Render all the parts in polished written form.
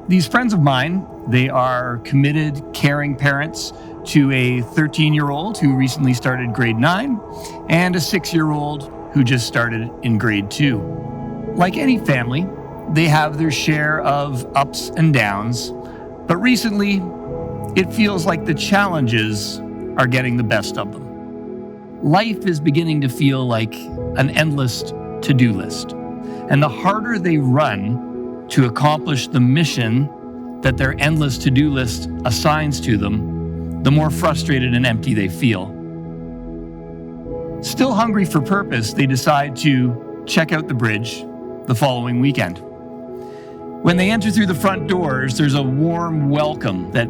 These friends of mine, they are committed, caring parents to a 13-year-old who recently started grade 9 and a 6-year-old who just started in grade 2. Like any family, they have their share of ups and downs, but recently it feels like the challenges are getting the best of them. Life is beginning to feel like an endless to-do list, and the harder they run to accomplish the mission that their endless to-do list assigns to them, the more frustrated and empty they feel. Still hungry for purpose, they decide to check out the bridge the following weekend. When they enter through the front doors, there's a warm welcome that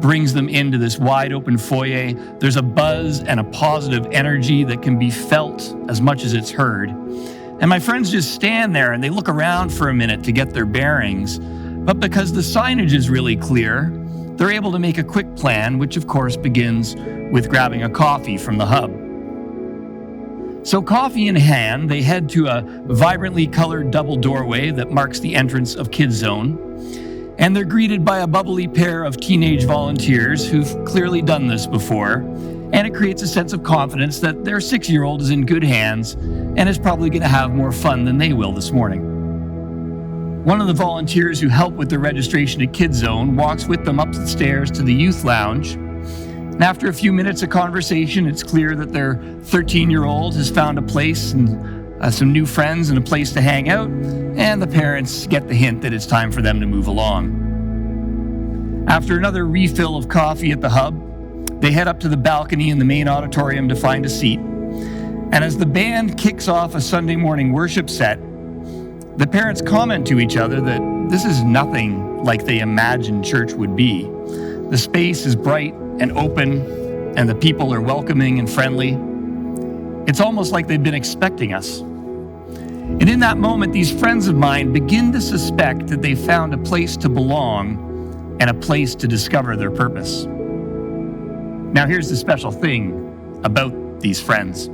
brings them into this wide open foyer. There's a buzz and a positive energy that can be felt as much as it's heard. And my friends just stand there and they look around for a minute to get their bearings. But because the signage is really clear, they're able to make a quick plan, which of course begins with grabbing a coffee from the hub. So coffee in hand, they head to a vibrantly colored double doorway that marks the entrance of Kids Zone. And they're greeted by a bubbly pair of teenage volunteers who've clearly done this before. And it creates a sense of confidence that their 6-year-old is in good hands and is probably going to have more fun than they will this morning. One of the volunteers who help with the registration at Kids Zone walks with them up the stairs to the youth lounge. And after a few minutes of conversation, it's clear that their 13-year-old has found a place and some new friends and a place to hang out, and the parents get the hint that it's time for them to move along. After another refill of coffee at the hub, they head up to the balcony in the main auditorium to find a seat. And as the band kicks off a Sunday morning worship set, the parents comment to each other that this is nothing like they imagined church would be. The space is bright and open, and the people are welcoming and friendly. It's almost like they've been expecting us. And in that moment, these friends of mine begin to suspect that they found a place to belong and a place to discover their purpose. Now, here's the special thing about these friends.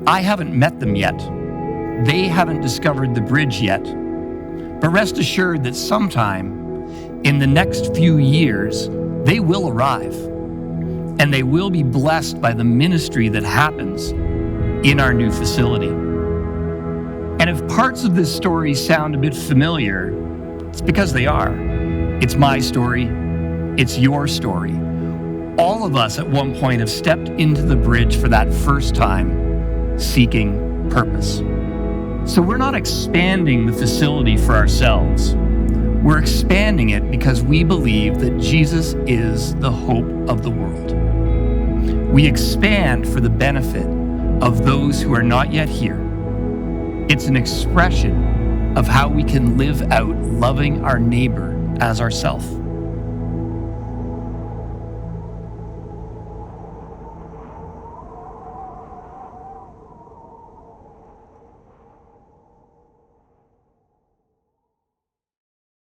I haven't met them yet. They haven't discovered the bridge yet. But rest assured that sometime in the next few years, they will arrive. And they will be blessed by the ministry that happens in our new facility. And if parts of this story sound a bit familiar, it's because they are. It's my story. It's your story. All of us at one point have stepped into the bridge for that first time, seeking purpose. So we're not expanding the facility for ourselves. We're expanding it because we believe that Jesus is the hope of the world. We expand for the benefit of those who are not yet here. It's an expression of how we can live out loving our neighbor as ourselves.